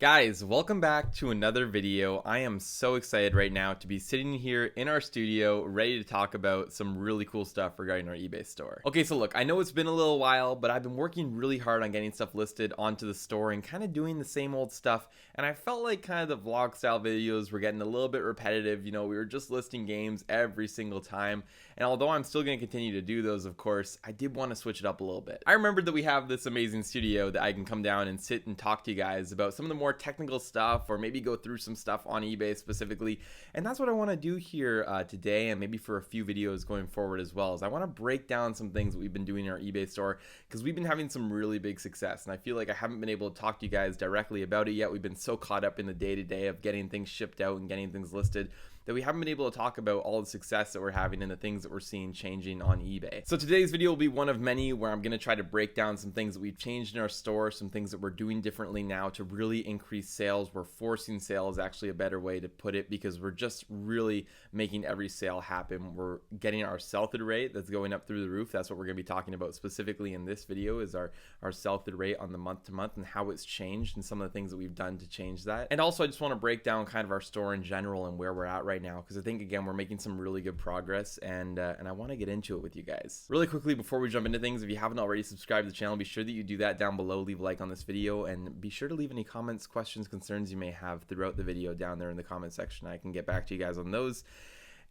Guys, welcome back to another video. I am so excited right now to be sitting here in our studio ready to talk about some really cool stuff regarding our eBay store. Okay, so look, I know it's been a little while, but I've been working really hard on getting stuff listed onto the store and kind of doing the same old stuff, and I felt like kind of the vlog style videos were getting a little bit repetitive. You know, we were just listing games every single time, and although I'm still going to continue to do those, of course, I did want to switch it up a little bit. I remembered that we have this amazing studio that I can come down and sit and talk to you guys about some of the more technical stuff, or maybe go through some stuff on eBay specifically, and that's what I want to do here today, and maybe for a few videos going forward as well. Is I want to break down some things that we've been doing in our eBay store, because we've been having some really big success, and I feel like I haven't been able to talk to you guys directly about it yet. We've been so caught up in the day-to-day of getting things shipped out and getting things listed that we haven't been able to talk about all the success that we're having and the things that we're seeing changing on eBay. So today's video will be one of many where I'm going to try to break down some things that we've changed in our store, some things that we're doing differently now to really increase sales. We're forcing sales, actually a better way to put it, because we're just really making every sale happen. We're getting our sell-through rate that's going up through the roof. That's what we're going to be talking about specifically in this video, is our sell-through rate on the month-to-month and how it's changed and some of the things that we've done to change that. And also I just want to break down kind of our store in general and where we're at right now, because I think again we're making some really good progress, and I want to get into it with you guys really quickly. Before we jump into things, if you haven't already subscribed to the channel, be sure that you do that down below. Leave a like on this video, and be sure to leave any comments, questions, concerns you may have throughout the video down there in the comment section. I can get back to you guys on those.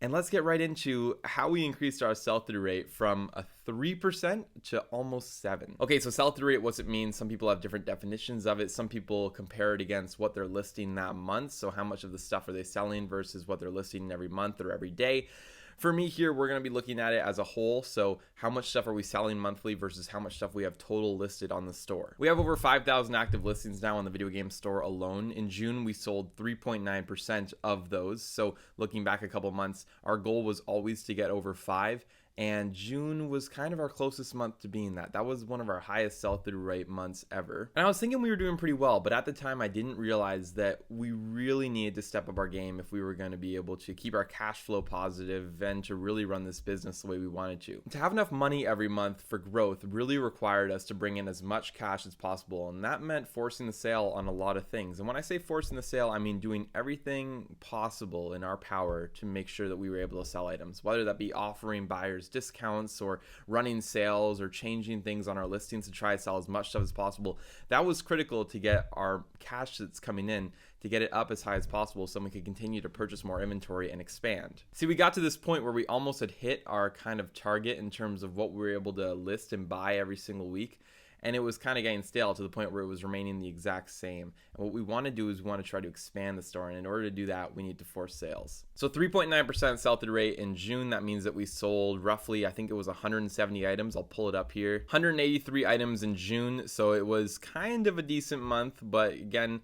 And let's get right into how we increased our sell-through rate from a 3% to almost 7%. Okay, so sell-through rate, what's it mean? Some people have different definitions of it. Some people compare it against what they're listing that month. So how much of the stuff are they selling versus what they're listing every month or every day. For me here, we're going to be looking at it as a whole. So how much stuff are we selling monthly versus how much stuff we have total listed on the store. We have over 5,000 active listings now on the video game store alone. In June, we sold 3.9% of those. So looking back a couple months, our goal was always to get over 5%. And June was kind of our closest month to being that. That was one of our highest sell-through rate months ever. And I was thinking we were doing pretty well, but at the time I didn't realize that we really needed to step up our game if we were going to be able to keep our cash flow positive and to really run this business the way we wanted to. To have enough money every month for growth really required us to bring in as much cash as possible, and that meant forcing the sale on a lot of things. And when I say forcing the sale, I mean doing everything possible in our power to make sure that we were able to sell items, whether that be offering buyers discounts or running sales or changing things on our listings to try to sell as much stuff as possible. That was critical to get our cash that's coming in, to get it up as high as possible so we could continue to purchase more inventory and expand. See, we got to this point where we almost had hit our kind of target in terms of what we were able to list and buy every single week. And it was kind of getting stale to the point where it was remaining the exact same. And what we want to do is we want to try to expand the store. And in order to do that, we need to force sales. So 3.9% sell-through rate in June. That means that we sold roughly, I think it was 170 items. I'll pull it up here. 183 items in June. So it was kind of a decent month, but again,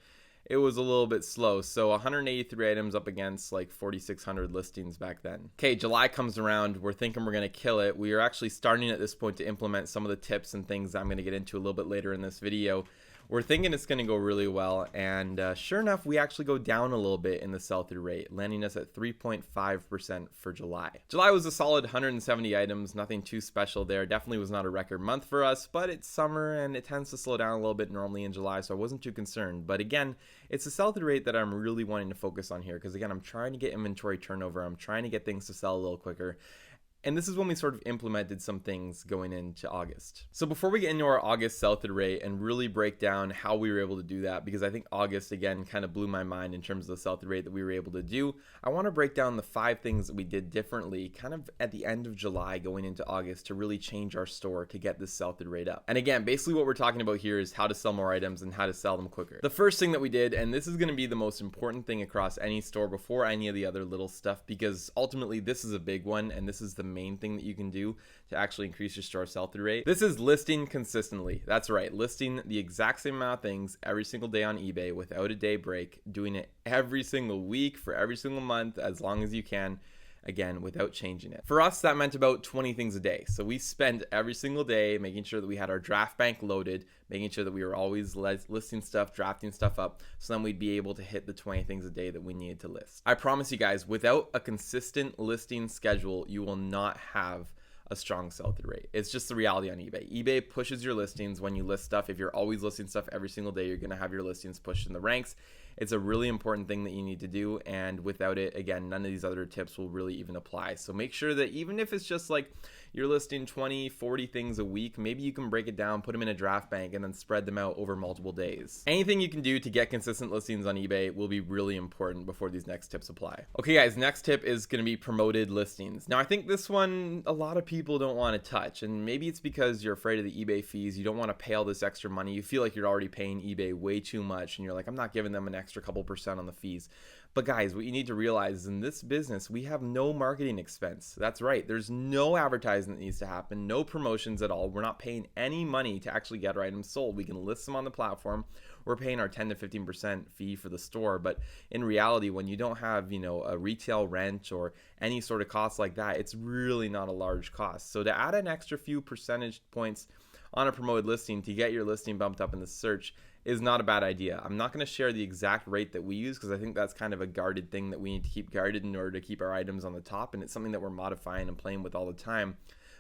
it was a little bit slow. So 183 items up against like 4,600 listings back then. Okay, July comes around. We're thinking we're going to kill it. We are actually starting at this point to implement some of the tips and things I'm going to get into a little bit later in this video. We're thinking it's going to go really well, and sure enough, we actually go down a little bit in the sell-through rate, landing us at 3.5% for July. July was a solid 170 items, nothing too special there. Definitely was not a record month for us, but it's summer and it tends to slow down a little bit normally in July, so I wasn't too concerned. But again, it's the sell-through rate that I'm really wanting to focus on here, because again, I'm trying to get inventory turnover. I'm trying to get things to sell a little quicker. And this is when we sort of implemented some things going into August. So before we get into our August sell-through rate and really break down how we were able to do that, because I think August, again, kind of blew my mind in terms of the sell-through rate that we were able to do, I want to break down the 5 things that we did differently kind of at the end of July going into August to really change our store to get this sell-through rate up. And again, basically what we're talking about here is how to sell more items and how to sell them quicker. The first thing that we did, and this is going to be the most important thing across any store before any of the other little stuff, because ultimately this is a big one, and this is the main thing that you can do to actually increase your store sell-through rate. This is listing consistently. That's right, listing the exact same amount of things every single day on eBay without a day break, doing it every single week for every single month as long as you can, again, without changing it. For us, that meant about 20 things a day. So we spent every single day making sure that we had our draft bank loaded, making sure that we were always listing stuff, drafting stuff up, so then we'd be able to hit the 20 things a day that we needed to list. I promise you guys, without a consistent listing schedule, you will not have a strong sell-through rate. It's just the reality on eBay. eBay pushes your listings when you list stuff. If you're always listing stuff every single day, you're going to have your listings pushed in the ranks. It's a really important thing that you need to do, and without it, again, none of these other tips will really even apply. So make sure that even if it's just like you're listing 20, 40 things a week, maybe you can break it down, put them in a draft bank, and then spread them out over multiple days. Anything you can do to get consistent listings on eBay will be really important before these next tips apply. Okay guys, next tip is going to be promoted listings. Now I think this one a lot of people don't want to touch, and maybe it's because you're afraid of the eBay fees. You don't want to pay all this extra money. You feel like you're already paying eBay way too much, and you're like, I'm not giving them an extra couple percent on the fees. But guys, what you need to realize is in this business, we have no marketing expense. That's right. There's no advertising that needs to happen, no promotions at all. We're not paying any money to actually get our items sold. We can list them on the platform. We're paying our 10 to 15% fee for the store. But in reality, when you don't have, a retail rent or any sort of cost like that, it's really not a large cost. So to add an extra few percentage points on a promoted listing to get your listing bumped up in the search is not a bad idea. I'm not going to share the exact rate that we use because I think that's kind of a guarded thing that we need to keep guarded in order to keep our items on the top, and it's something that we're modifying and playing with all the time.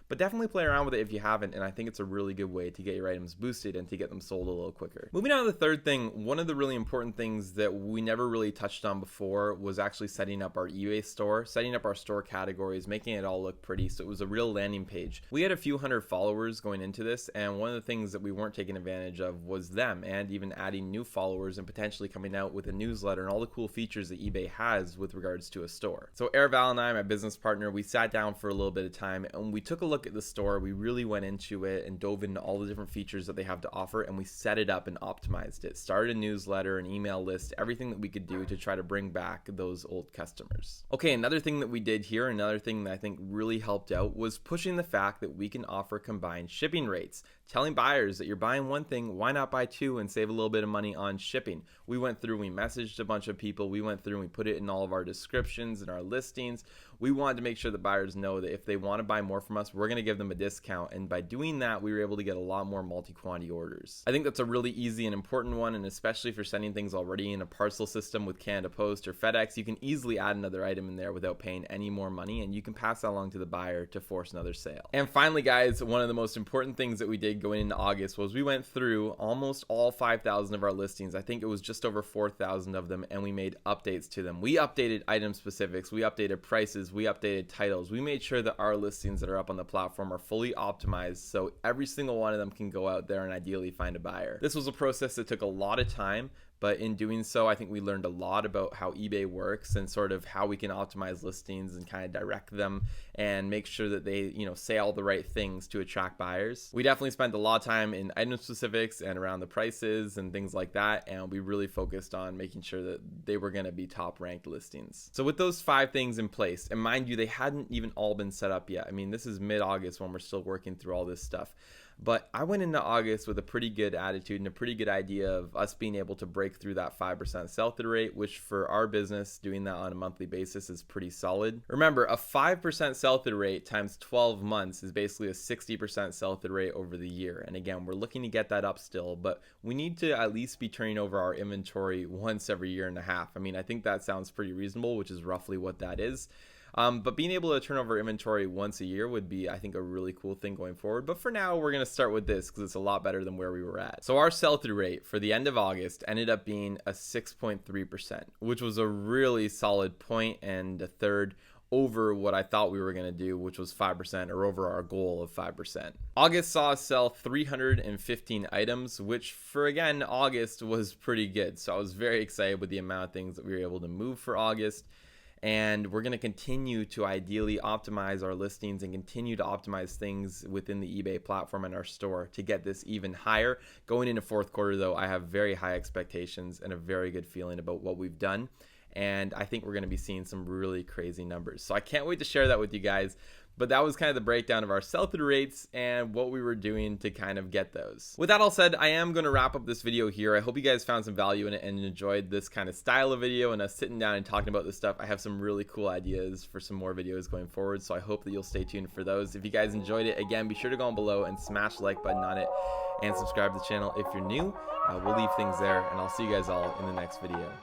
But definitely play around with it if you haven't, and I think it's a really good way to get your items boosted and to get them sold a little quicker. Moving on to the third thing, one of the really important things that we never really touched on before was actually setting up our eBay store, setting up our store categories, making it all look pretty, so it was a real landing page. We had a few hundred followers going into this, and one of the things that we weren't taking advantage of was them, and even adding new followers and potentially coming out with a newsletter and all the cool features that eBay has with regards to a store. So Val and I, my business partner, we sat down for a little bit of time and we took a look at the store. We really went into it and dove into all the different features that they have to offer, and we set it up and optimized it. Started a newsletter, an email list, everything that we could do to try to bring back those old customers. Okay, another thing that we did here, another thing that I think really helped out was pushing the fact that we can offer combined shipping rates. Telling buyers that you're buying one thing, why not buy two and save a little bit of money on shipping? We went through, we messaged a bunch of people, we went through and we put it in all of our descriptions and our listings. We wanted to make sure that buyers know that if they want to buy more from us, we're going to give them a discount. And by doing that, we were able to get a lot more multi-quantity orders. I think that's a really easy and important one, and especially if you're sending things already in a parcel system with Canada Post or FedEx, you can easily add another item in there without paying any more money, and you can pass that along to the buyer to force another sale. And finally, guys, one of the most important things that we did going into August was we went through almost all 5,000 of our listings. I think it was just over 4,000 of them, and we made updates to them. We updated item specifics, we updated prices, we updated titles. We made sure that our listings that are up on the platform are fully optimized so every single one of them can go out there and ideally find a buyer. This was a process that took a lot of time, but in doing so, I think we learned a lot about how eBay works and sort of how we can optimize listings and kind of direct them and make sure that they, say all the right things to attract buyers. We definitely spent a lot of time in item specifics and around the prices and things like that, and we really focused on making sure that they were going to be top ranked listings. So with those 5 things in place, and mind you, they hadn't even all been set up yet. I mean, this is mid-August when we're still working through all this stuff. But I went into August with a pretty good attitude and a pretty good idea of us being able to break through that 5% sell-through rate, which for our business, doing that on a monthly basis is pretty solid. Remember, a 5% sell-through rate times 12 months is basically a 60% sell-through rate over the year. And again, we're looking to get that up still, but we need to at least be turning over our inventory once every year and a half. I mean, I think that sounds pretty reasonable, which is roughly what that is. But being able to turn over inventory once a year would be, I think, a really cool thing going forward. But for now, we're going to start with this because it's a lot better than where we were at. So our sell-through rate for the end of August ended up being a 6.3%, which was a really solid point and a third over what I thought we were going to do, which was 5%, or over our goal of 5%. August saw us sell 315 items, which for, again, August was pretty good. So I was very excited with the amount of things that we were able to move for August. And we're going to continue to ideally optimize our listings and continue to optimize things within the eBay platform and our store to get this even higher. Going into fourth quarter, though, I have very high expectations and a very good feeling about what we've done. And I think we're going to be seeing some really crazy numbers. So I can't wait to share that with you guys. But that was kind of the breakdown of our sell-through rates and what we were doing to kind of get those. With that all said, I am going to wrap up this video here. I hope you guys found some value in it and enjoyed this kind of style of video and us sitting down and talking about this stuff. I have some really cool ideas for some more videos going forward, so I hope that you'll stay tuned for those. If you guys enjoyed it, again, be sure to go on below and smash the like button on it and subscribe to the channel if you're new. We'll leave things there, and I'll see you guys all in the next video.